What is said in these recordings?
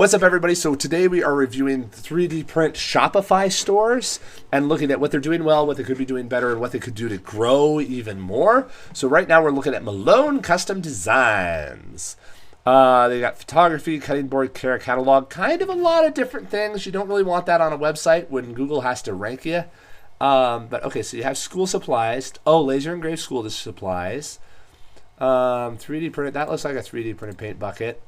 What's up, everybody? So today we are reviewing 3D print Shopify stores and looking at what they're doing well, what they could be doing better, and what they could do to grow even more. So right now we're looking at Malone Custom Designs. They got photography, cutting board care, catalog, kind of a lot of different things. You don't really want that on a website when Google has to rank you. But okay, so you have school supplies. Oh, laser engraved school supplies. 3D printed, that looks like a 3D printed paint bucket.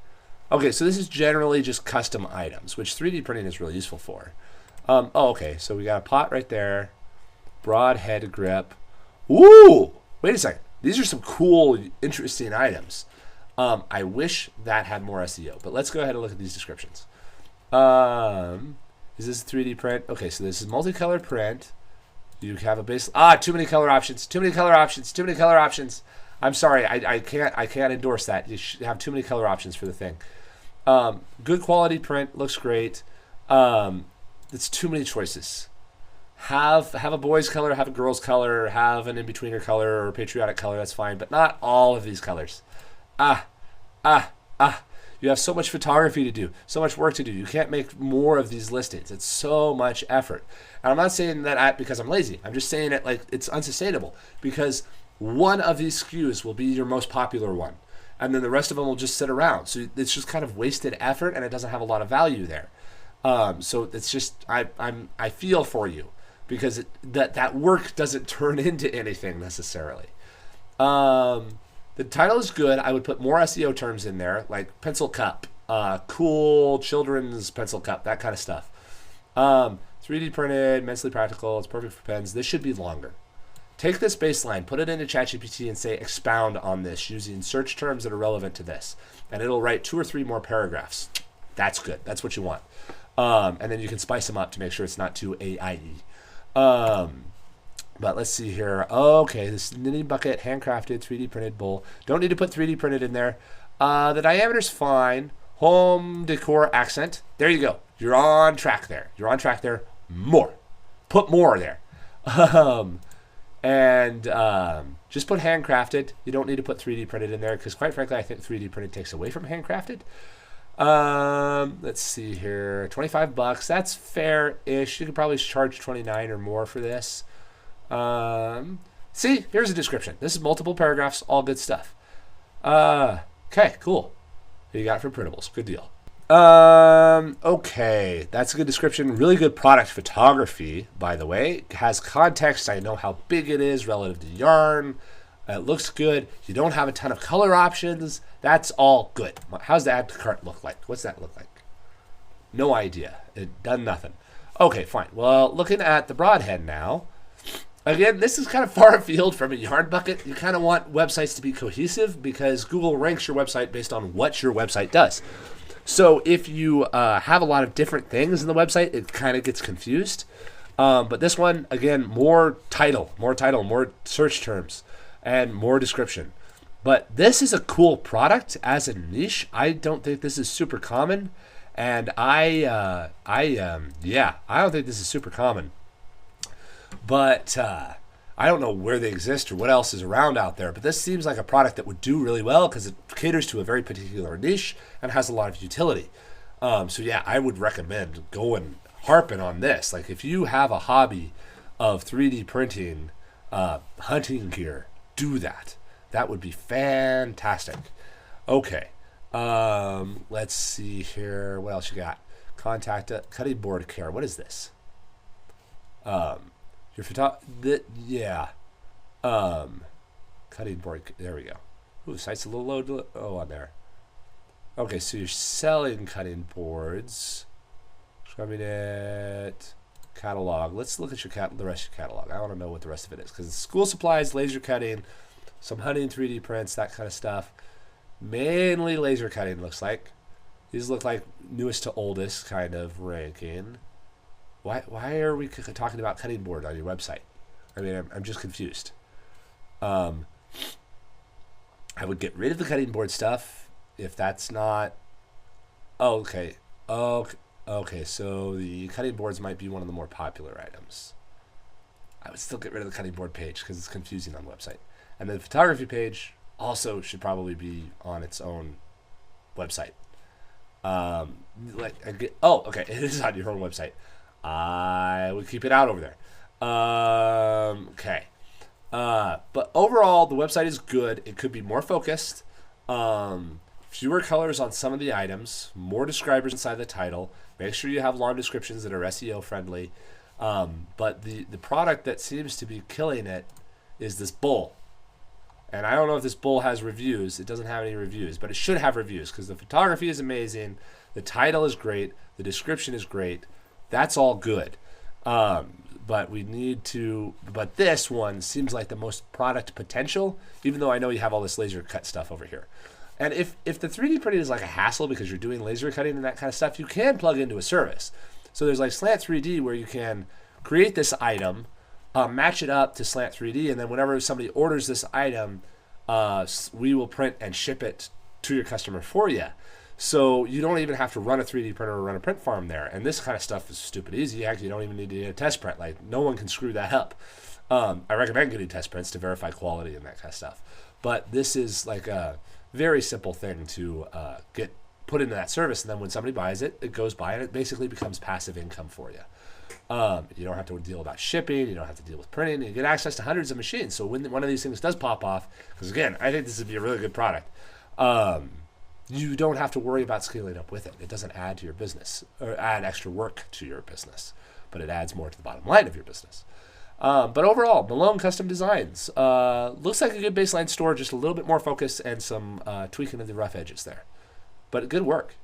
Okay, so this is generally just custom items, which 3D printing is really useful for. Okay, so we got a pot right there. Broad head grip. Ooh, wait a second. These are some cool, interesting items. I wish that had more SEO, but let's go ahead and look at these descriptions. Is this a 3D print? Okay, so this is multicolor print. You have a base. Too many color options. Too many color options. Too many color options. I'm sorry, I can't endorse that. You should have too many color options for the thing. Good quality print, looks great. It's too many choices. Have a boy's color, have a girl's color, have an in-betweener color or patriotic color, that's fine, but not all of these colors. You have so much photography to do, so much work to do. You can't make more of these listings. It's so much effort. And I'm not saying that because I'm lazy. I'm just saying it like it's unsustainable because one of these SKUs will be your most popular one. And then the rest of them will just sit around. So it's just kind of wasted effort and it doesn't have a lot of value there. So it's just, I feel for you because that work doesn't turn into anything necessarily. The title is good. I would put more SEO terms in there, like pencil cup, cool children's pencil cup, that kind of stuff. 3D printed, immensely practical, it's perfect for pens. This should be longer. Take this baseline, put it into ChatGPT and say expound on this using search terms that are relevant to this. And it'll write 2 or 3 more paragraphs. That's good. That's what you want. And then you can spice them up to make sure it's not too AIE. But let's see here. Okay, this knitting bucket, handcrafted, 3D printed bowl. Don't need to put 3D printed in there. The diameter's fine. Home decor accent. There you go. You're on track there. You're on track there. More. Put more there. And just put handcrafted. You don't need to put 3D printed in there because quite frankly, I think 3D printed takes away from handcrafted. Let's see here. $25. That's fair-ish. You could probably charge $29 or more for this. See, here's a description. This is multiple paragraphs, all good stuff. Okay, cool. Here you got it for printables. Good deal. Okay, that's a good description. Really good product photography, by the way. It has context. I know how big it is relative to yarn. It looks good. You don't have a ton of color options. That's all good. How's the add to cart look like? What's that look like? No idea. It done nothing. Okay, fine. Well, looking at the broadhead now. Again, this is kind of far afield from a yarn bucket. You kind of want websites to be cohesive because Google ranks your website based on what your website does. So if you have a lot of different things in the website, it kind of gets confused. But this one, again, more title, more search terms, and more description. But this is a cool product as a niche. I don't think this is super common. And I don't think this is super common. But I don't know where they exist or what else is around out there, but this seems like a product that would do really well because it caters to a very particular niche and has a lot of utility. So yeah, I would recommend harping on this. Like if you have a hobby of 3D printing hunting gear, do that. That would be fantastic. Okay, let's see here. What else you got? Contact cutting board care. What is this? Your cutting board. There we go. Ooh, site's a little low. On there. Okay, so you're selling cutting boards. Scrubbing it. Catalog. Let's look at the rest of your catalog. I want to know what the rest of it is because it's school supplies, laser cutting, some hunting 3D prints, that kind of stuff. Mainly laser cutting looks like. These look like newest to oldest kind of ranking. Why are we talking about cutting board on your website? I mean, I'm just confused. I would get rid of the cutting board stuff if that's not. Oh, okay. Okay, so the cutting boards might be one of the more popular items. I would still get rid of the cutting board page because it's confusing on the website. And then the photography page also should probably be on its own website. Okay, it is on your own website. I would keep it out over there. Okay. But overall, the website is good. It could be more focused. Fewer colors on some of the items, more describers inside the title. Make sure you have long descriptions that are SEO friendly. But the product that seems to be killing it is this bowl. And I don't know if this bowl has reviews. It doesn't have any reviews, but it should have reviews because the photography is amazing. The title is great. The description is great. That's all good. But this one seems like the most product potential, even though I know you have all this laser cut stuff over here. And if the 3D printing is like a hassle because you're doing laser cutting and that kind of stuff, you can plug into a service. So there's like Slant 3D where you can create this item, match it up to Slant 3D, and then whenever somebody orders this item, we will print and ship it to your customer for you. So you don't even have to run a 3D printer or run a print farm there. And this kind of stuff is stupid easy. Actually, you don't even need to get a test print. Like, no one can screw that up. I recommend getting test prints to verify quality and that kind of stuff. But this is like a very simple thing to get put into that service. And then when somebody buys it, it goes by and it basically becomes passive income for you. You don't have to deal about shipping. You don't have to deal with printing. You get access to hundreds of machines. So when one of these things does pop off, because again, I think this would be a really good product, you don't have to worry about scaling up with it. It doesn't add to your business or add extra work to your business, but it adds more to the bottom line of your business. But overall, Malone Custom Designs looks like a good baseline store, just a little bit more focus and some tweaking of the rough edges there. But good work.